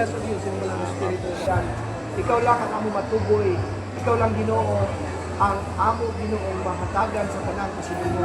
Yes, of you, simbolo ng Espiritu Santo. Ikaw lang ang amo matuboy. Ikaw lang Ginoo ang amo Ginoong mahatagan sa tanang kasilungan.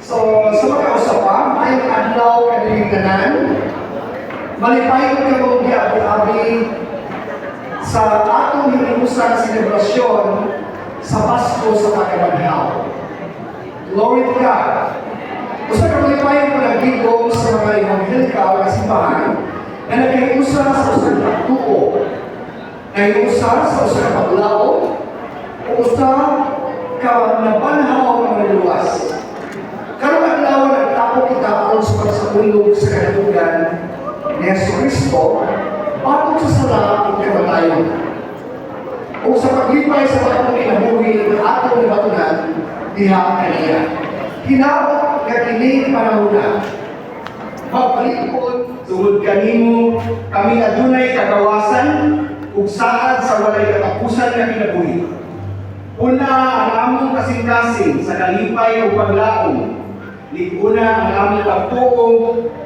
So, sa mga usapan, ay adlaw kanilang tanan. Malipayon ka mong giabi-abi sa atong hinimusan selebrasyon sa Pasko sa Pagkabanhaw. Glory to God. Usa ka malipayon ko nagdigong sa mga evangelikal na simbahan na naghiusa sa usang pagtuo, naghiusa sa usang paglao, o usa ka nabanhaw ng mga luwas. Karong adlaw nagtapo kita aron sa pagsabulog sa katugan ni Jesucristo batok sa sala ug kamatayon. O sa paglipay sa batong kinabuhi ng atong nabatunan diha kaniya. Hinaot nga kini panahona. Magbalik-on tungod kanimo kami adunay kagawasan ug saad sa walay katapusan nga kinabuhi. Una ang among kasing-kasing sa kalipay o paglaom. Liguna ang among pagtuong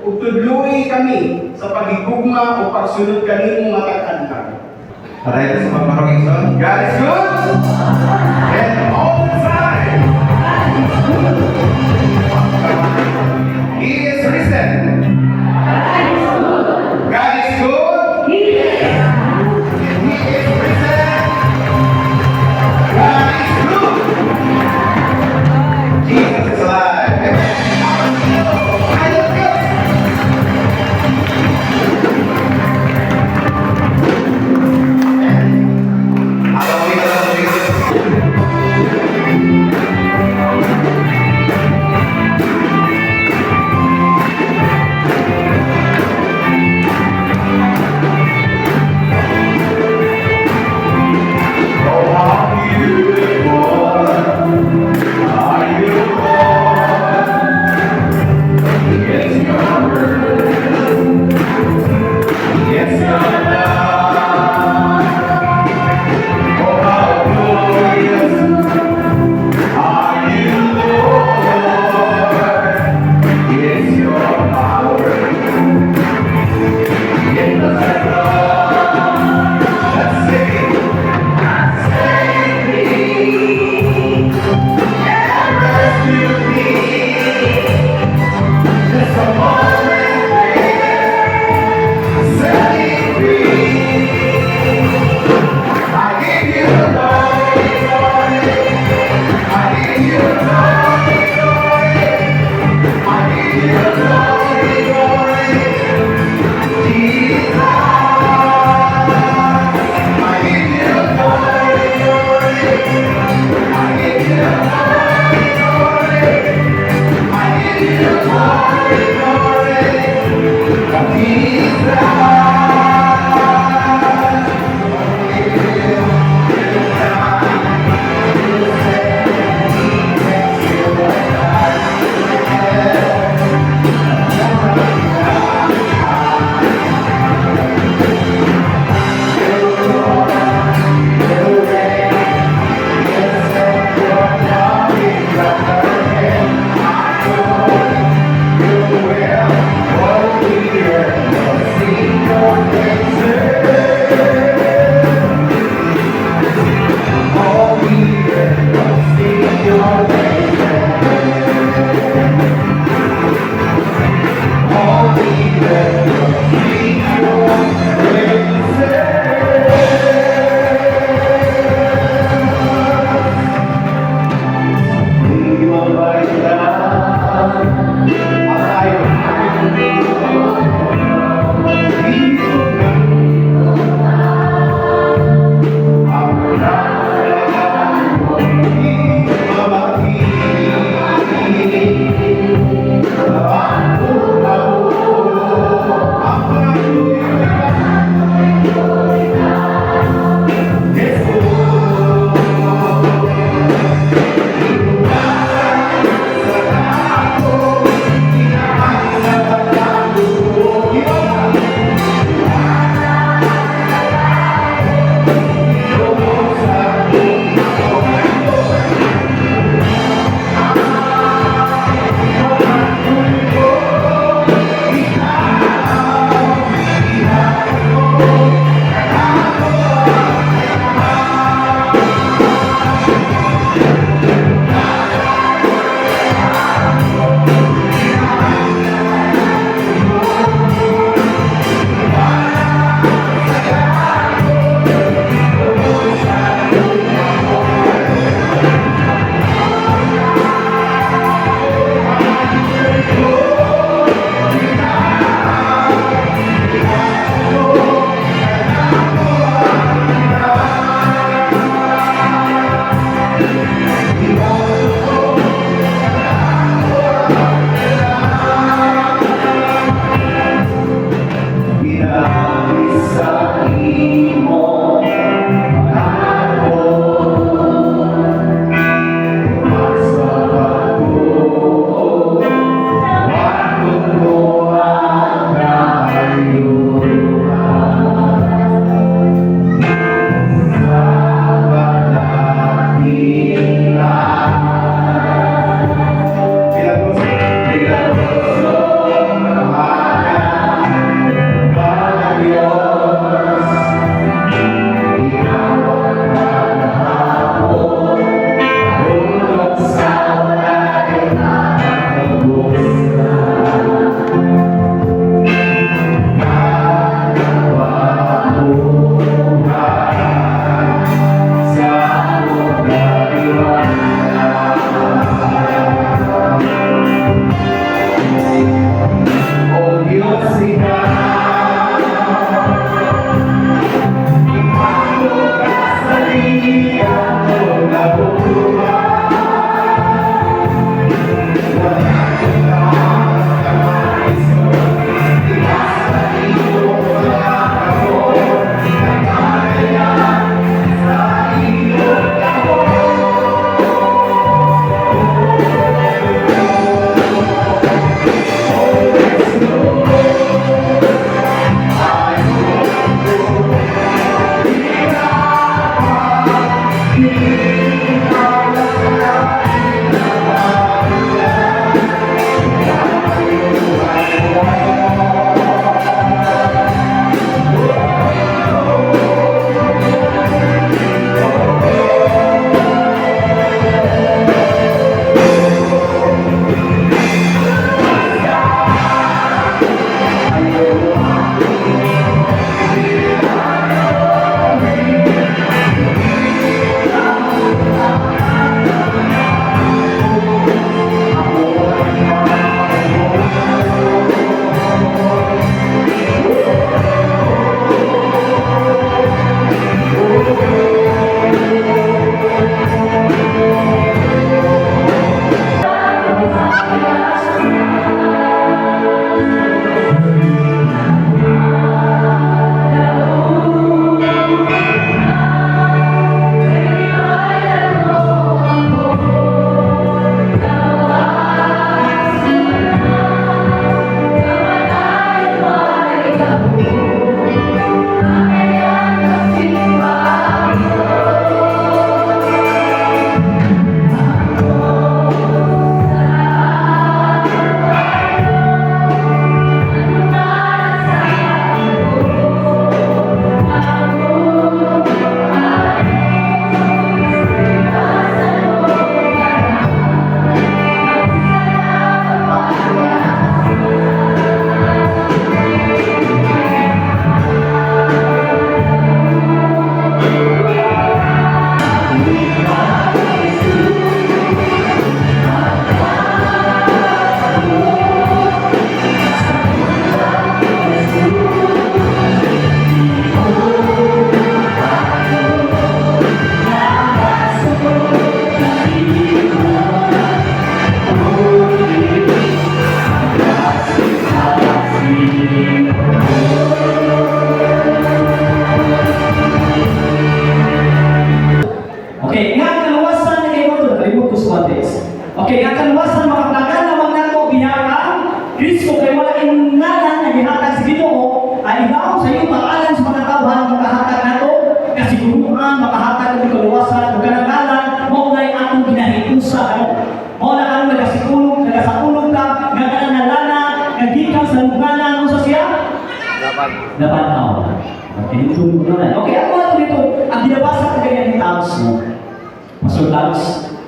ug tudloy kami sa paghigugma o pagsunod kanimo matag-adlaw. Para sa mga parokison, God is good! and all the time! He is risen! God is good! He is risen! God is good! Jesus is alive! I love you! Napanaw. Okay, itong na. Okay, ako na dito. Ang binabasa ko ganyan yung tags mo. Pastor tags.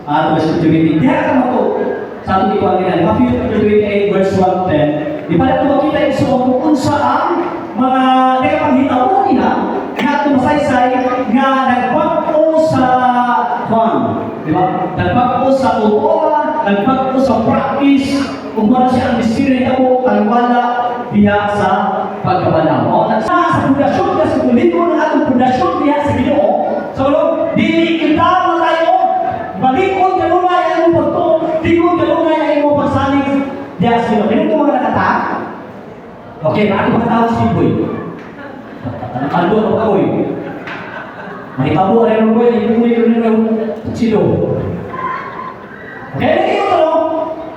Verse 28. Diha ka mo to. Sa ating ikuha ganyan. Matthew 28 verse 1-10. Di pala ito makita yung sumo kung saan mga nagpapanghitaw nila nga tumasaysay nga nagpagpo sa Juan. Di ba? Nagpagpo sa tutoa, nagpagpo sa practice, kung wala siya ang mystery na po, kaliwala diya sa pagkabalaw. O, sa pundasyon niya, sa kulito ng atong pundasyon niya sa Ginoo, so, dili kita na tayo, balikod kalunay ang iyong pagto, likod kalunay ang iyong pagsalig diya sa Ginoo. Ganun ito mga nakata? Okay, bakit mga tao si Boy? Ano ako ako'y? Nakitabo rin ang Boy, hindi mo yung silo. Okay, nakita mo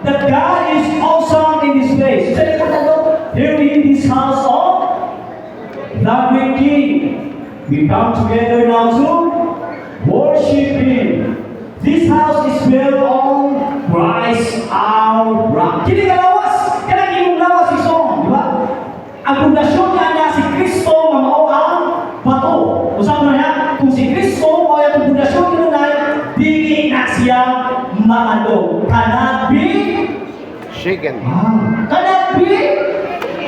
that God is awesome in this place. Sabi ko na here in this house of the great King, we come together now to worship Him. This house is built on Christ our rock. Kini ka lawas, kaya imong lawas si song, di ba? Ang pundasyon niya na si Kristo nga mao ang bato. Usap mo niya, kung si Kristo o yung pundasyon niya na, dili na siya maano. Cannot be Shaken. cannot be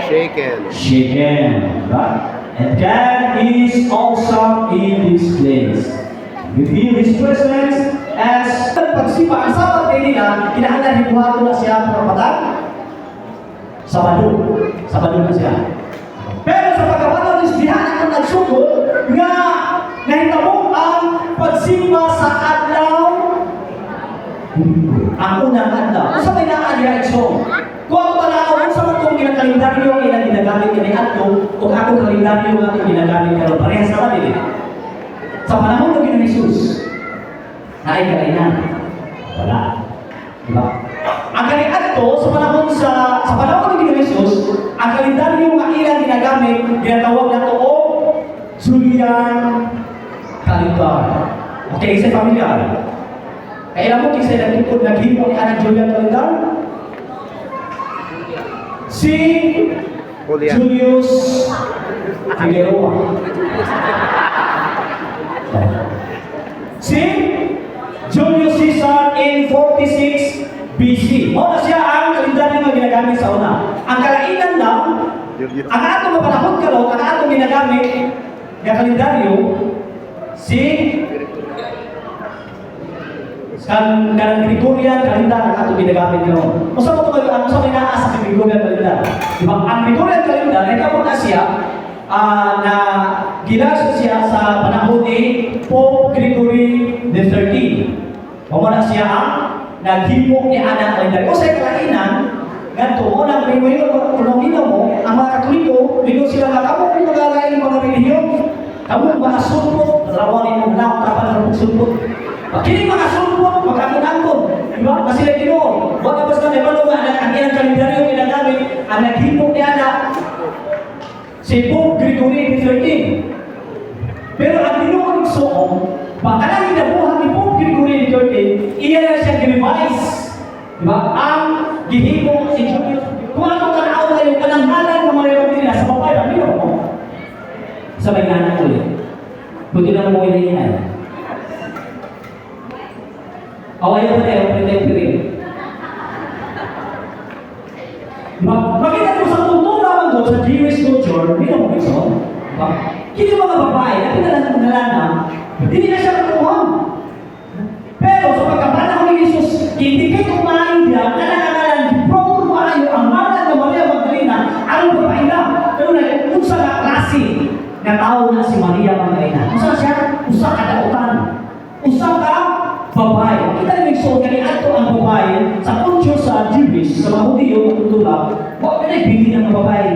Shaken. shaken. Right? And God is awesome in this place. We feel His presence as pagsipa. Ang sabat kayo nila, kinahanglan hibuhato na siya perapatan. Sabado na siya. Pero sa pagkabataw ng bihan ang nagsugod nga nahitabo ang pagsimba sa adlaw. Ang unang adlaw. Kung sa may naka-reaction, kung ako panahon sa mga itong kinakalendaryo ang ilang ginagamit ni Ato, kung akong kalendaryo ang ating ginagamit karon parehas na kami. Sa panahon ng Ginoong Jesus, ay kainan. Wala. Diba? Ang kanian to, sa panahon ng Ginoong Jesus, ang kalendaryo ang ilang ginagamit, ginatawag na to o Julian Calendar. Okay, isa familiar. Kaya mo kisay naghimo ni anak Julian Calendar? Si Julian. Julius Figueroa. Si Julius Caesar in 46 BC. O na siya ang kalendaryo na ginagamit sa una. Ang kalainan lang, ang atong mapanahon karon, ang atong ginagamit na kalendaryo, si kanang Gregorian calendar ang atong ginagamit karon. Usa mo to ano sa inaas sa Gregorian calendar. Di ba? Ang Gregorian calendar ay kapag na siya na ginasa siya sa panahon ni Pope Gregory XIII. Pamana siya ang naghimo ni anak calendar. O sa kalainan, ganito, o nang pinumino mo, ang mga Katoliko, bigo sila nga kamo kung magalain mga relihiyon, kamo mga sulpot, rawanin mo na, kapal ng sulpot. Kini mga sulpot, magkakunangkon. Diba? Kasi sila Ginoo. Wala basta na ibalo nga, ang ilang kalendaryo ginagamit, ang naghimo ni anak, si Pope Gregory XIII. Pero ang Ginoo nagsuon, baka na ginabuhan ni Pope Gregory XIII, iya na siya revise. Diba? Ang gihimo si Julius. Kung ano ka na yung kananghalan ng mga mayroon nila sa babae, ang Ginoo mo. Sabay nga na ulit. Buti na mo inainay. Awayo pa tayo, pinag-pirin. Makita mo sa kultura man doon, sa Jewish culture, hindi mo ito. Hindi mga babae, na pinalana, hindi na siya katuhan. Pero sa pagkapanahon ni Jesus, hindi kayo kumain diyan, nanangalan, proto maayo, ang manan na Maria Magdalena, ang babae na. Pero na, kung sa klase, na tao na si Maria Magdalena. Usa siya, usa kadautan. Usa ka, babae. Kita rin so kani ato ang babae sa kulture sa Jewish, sa mga Hudyo, kultura, wag na bili ng mga babae.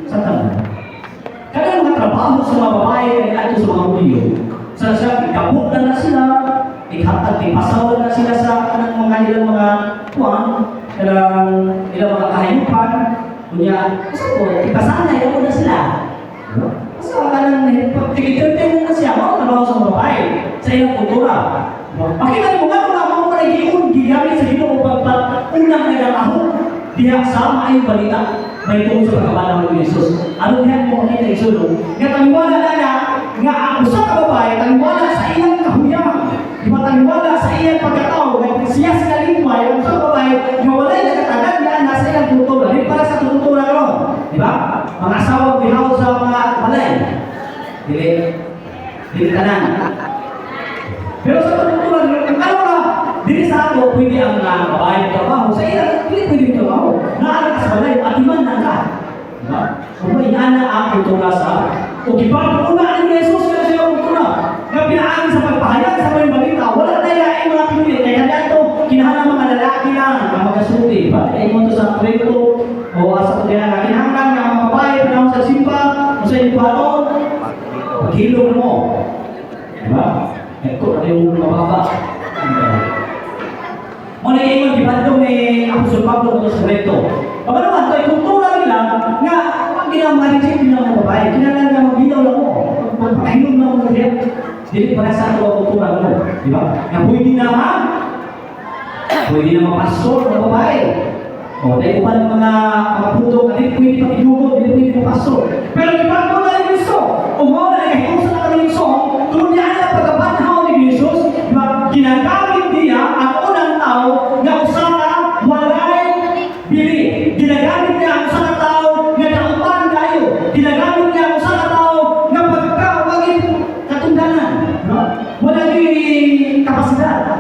Sa tama. Kada mga trabaho sa mga babae kani ato sa mga Hudyo, sa siya ikabot na sila, ikhatag ipasaw na sila sa kanang mga ilang mga kuwan, ilang mga kahayupan, kunya, sa ko, ipasanay ako na sila. Sa kanang tigit-tigit na siya, mga trabaho sa mga babae, sa iyong kultura. Pakita mo nga kung ako pala gigamit sa Ginoo pagpat unang nagalaho diha sa maayong balita. may tungkol sa pagkabanang ng Jesus. Ano yan mo makita isulong? Nga taliwala na nga ako sa kababae, taliwala sa iyang kahuyang. Di ba taliwala sa iyang pagkatao, nga siya sa kalimay, ang sa kababae, nga wala'y nagkatagan nga nasa iyang tututuran. Hindi para sa tututuran ron. Di ba? Mga asawang bihawd sa mga malay. Dili tanan. Pero sa tututuran, ano na, dili sa ako, pwede ang babae trabaho. Sa iya, pwede trabaho. Naanak ka sa balay, atiman na ka. Diba? Kung ba inaana ang kultura sa o kibar ko na ni Jesus kaya siya kultura. Nga pinaagi sa pagpahayag sa mga balita, wala na yung mga pinili. Kaya kaya ito, kinahanang mga lalaki lang, mga magkasuti. Bakit ay mo ito sa kwento o sa kaya kinahanang ng mga babae, panahon sa simpa, o sa ibaton, paghilong mo. Diba? Ito na yung mababa. Muna yung ibandong ni Apostol Pablo sa kwento. Baka naman, ito ay kultura nila nga ang ginamahalisip nila ng babae. Kinalang nga magbilaw lang mo. Pagpahinom lang mo diyan. Dili para sa ito ang kultura mo. Di ba? Na pwede naman pastor ng babae. O, dahil ko pa ng mga puntong na dili pwede pakidugod, dili pwede mo pastor. Pero di ba mo na rin gusto? O mo na nagkahinusan na kami gusto, kung yan na pagkabanhaw ni Jesus, di ba? Ginagamit niya ang unang tao na usara walay bili. Ginagamit niya ang isang tao na naupan tayo. Ginagamit niya ang isang tao na pagkawagin katundanan. No? Wala din kapasidad.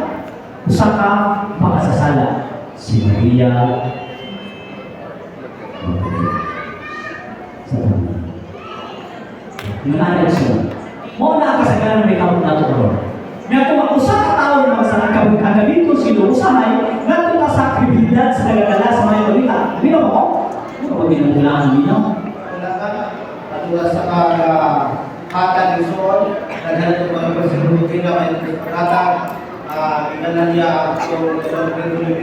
Usaka makasasala. Si Maria nanay siya. Mo na kasagaran may kamot na ito. Nga kung ang usa ka tao na sa kagawin ko sila usahay, nga kung masakribilidad sa nagadala sa mga balita. Ano mo? Ano ba ginagalaan ninyo? Katulad sa hatag ni Sol, naghanap ng mga persinutin na may hatag, inalan niya yung Quezon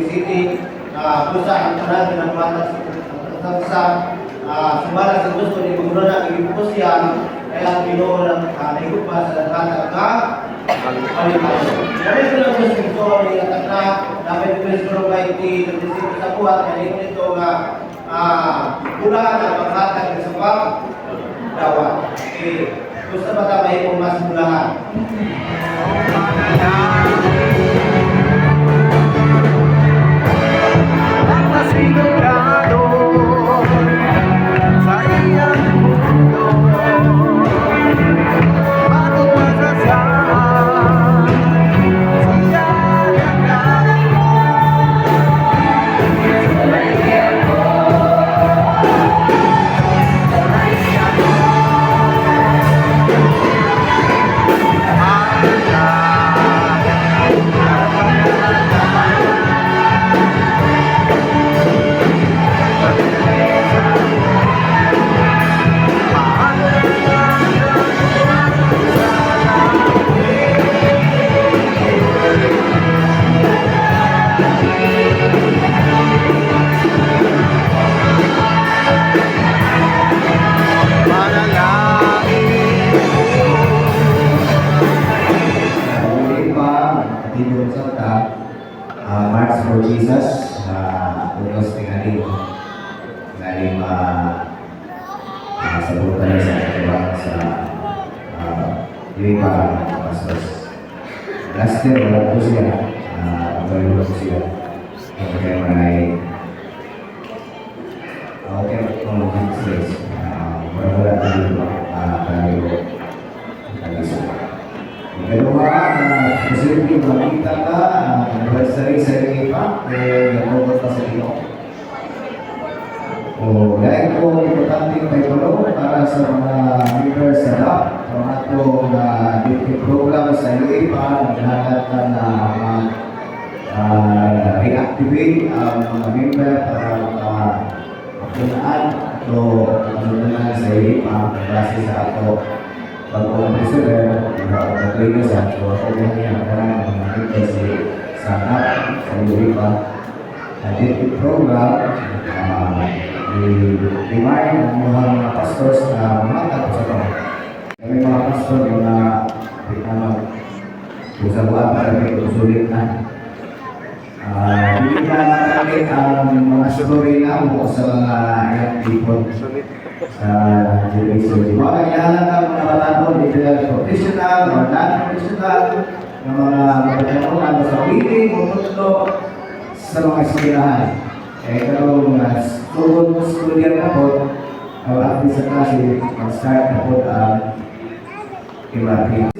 City, kusa ang tanan ng mga sa sumala sa gusto ni Gumuna na ibigos yan, kaya ang Ginoo ng naikot pa sa hatag ka, palipaso. Kaya ito lang gusto ni Sol, iatag na, dapat yung Quezon City sa buhat, kaya ito nga bulaan ang paghatag sa pagdawa. Gusto ba tayo kung mas bulahan? March for Jesus, utos tingaling sabutan sa iba sa iba pastos. Last year, wala po siya, wala po siya. Okay, kung mag-express, wala tayo pero kasi yung makita ka, anniversary sa iba, nagpapot pa sa iyo. O dahil po importante may tulong para sa mga members sa DAP, ang atong program sa iba, naghahat na reactivate ang mga member para mapunaan o mapunaan sa iba, kasi sa ato pag-uumpisagan, pag-uumpisagan sa pag-uumpisagan niya ang mga kasi sa DAP, sa iba. Dito program, i-remind ang mga pastors na matapos sa ito. Kami mga pastor yung usabuan para may usulit na. Hindi na natin ang mga story na sa mga ipon sa television. Mga kailangan ng mga batang either professional or non-professional, ng mga magkakaroon sa meeting o tutlo sa mga eskwelahan. Karong school year na po, at sa klase, mag-start na po ang MRT.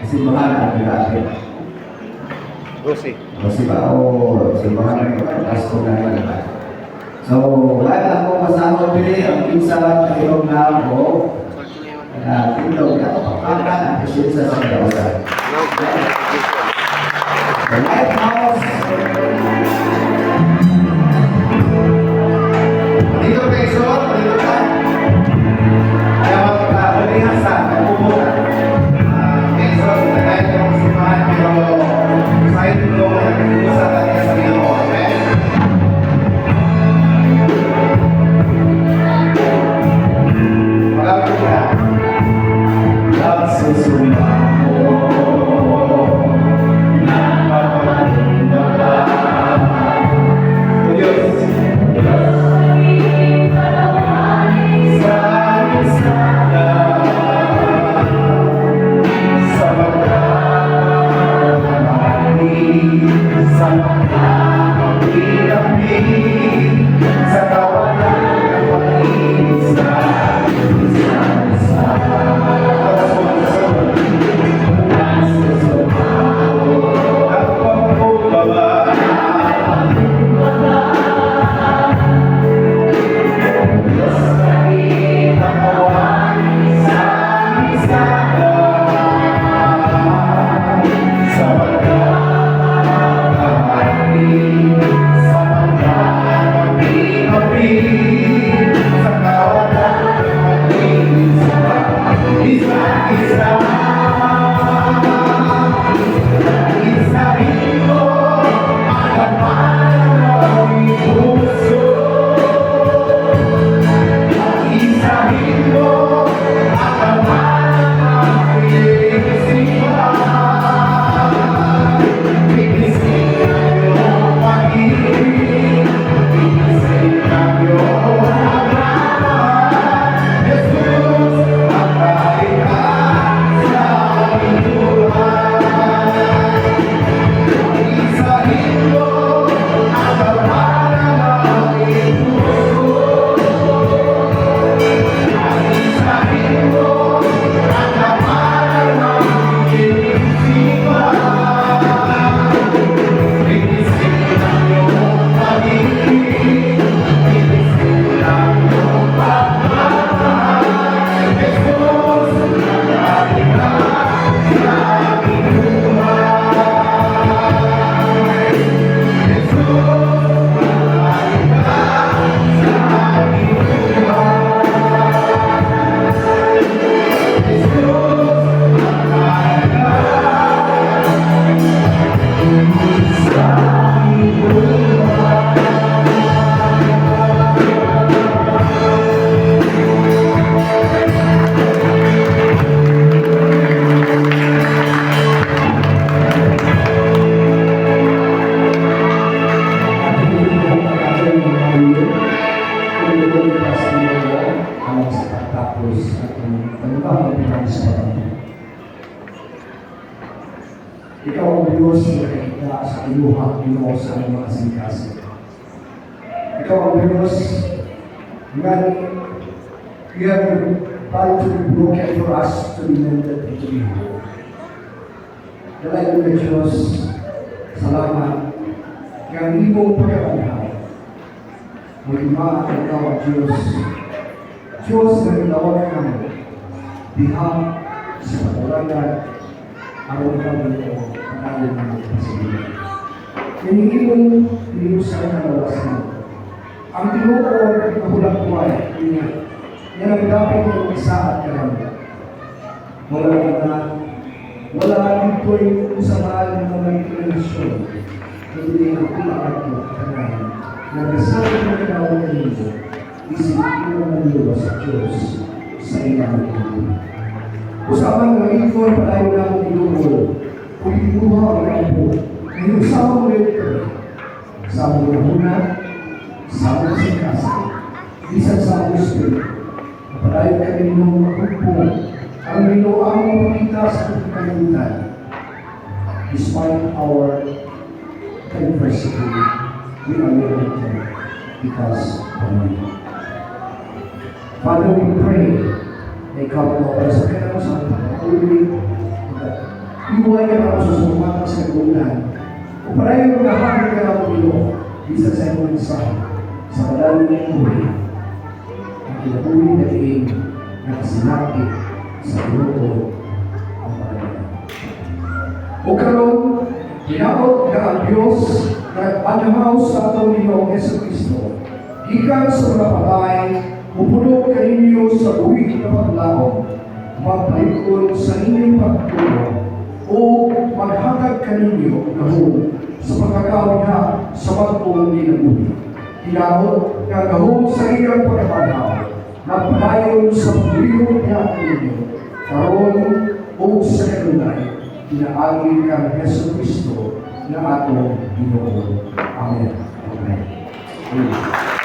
Simbahan ang pinatid. Kasi ba o simbahan ang Pasko na naman. So, wala ako masahod pili ang pinsa ng na ako na tulog na papakan ang presensya sa kawasan. The Lighthouse. Dito peso, dito ka. Kaya magkakalihan sa kapupunan. Peso, tagay ko ang simbahan, pero side ko sa kanya sa iyo. Amen? Maraming ka. Nagsusumba mo na mapapalindahan. O Diyos, ikaw ang Diyos na nakikita sa iluhang Ginoo sa aming mga singkasi. Ikaw ang Diyos na you have tried to be broken for us to be mended and to be whole. Dalayan ng Diyos, salamat kaya ang imong pagkakamahal. Magima at ikaw ang Diyos. Diyos na nilawag kami diha sa patulangan araw kami ito ang alam ng pasibilan. Hinihimong iniusan na nawasan. Ang tinuod na hulang buhay niya yan ang dapat ng isa at karami. Wala dito'y usamaan ng mga itinasyon hindi ang kumakat mo kanay na kasama ng kinawang kanino isipin ng luwa sa Diyos sa ilang ito. Usapan ng ikon palayo na ang ilungol kung inuha ang ipo ngayon usama mo rin ito usama mo na huna usama mo sa kasa bisan sa Augusto, napadayon kami ng magkugpo, ang niluang mamita sa pagkakalimutan. Despite our adversity, we are limited because of you. Father, we pray na ikaw po ay sa kanya sa pag-uwi, ibuhay ka na sa sumata sa kagulan. O para yung nahagin ka na po bisa sa iyong mensahe, sa kadalong ng uwi, ang kinabuhi na iyong nakasinapit sa grupo ang pagkakas. O karon, ginaot ka ang Diyos na panahaw sa atong Ginoo Hesus Kristo. Gikan sa mga patay, pupuno kaninyo sa buwig na paglaom, magpalikod sa inyong pagtulong, o maghatag kaninyo gahong sa pagkakauna sa bagong ginabuhi. Ginaot nga gahong sa iyong pagkapanaw, nagpadayon sa pagbuhig niya kaninyo, karon o sa kanunay, inaagin kang Hesus Kristo na atong Ginoo. Amen. Amen.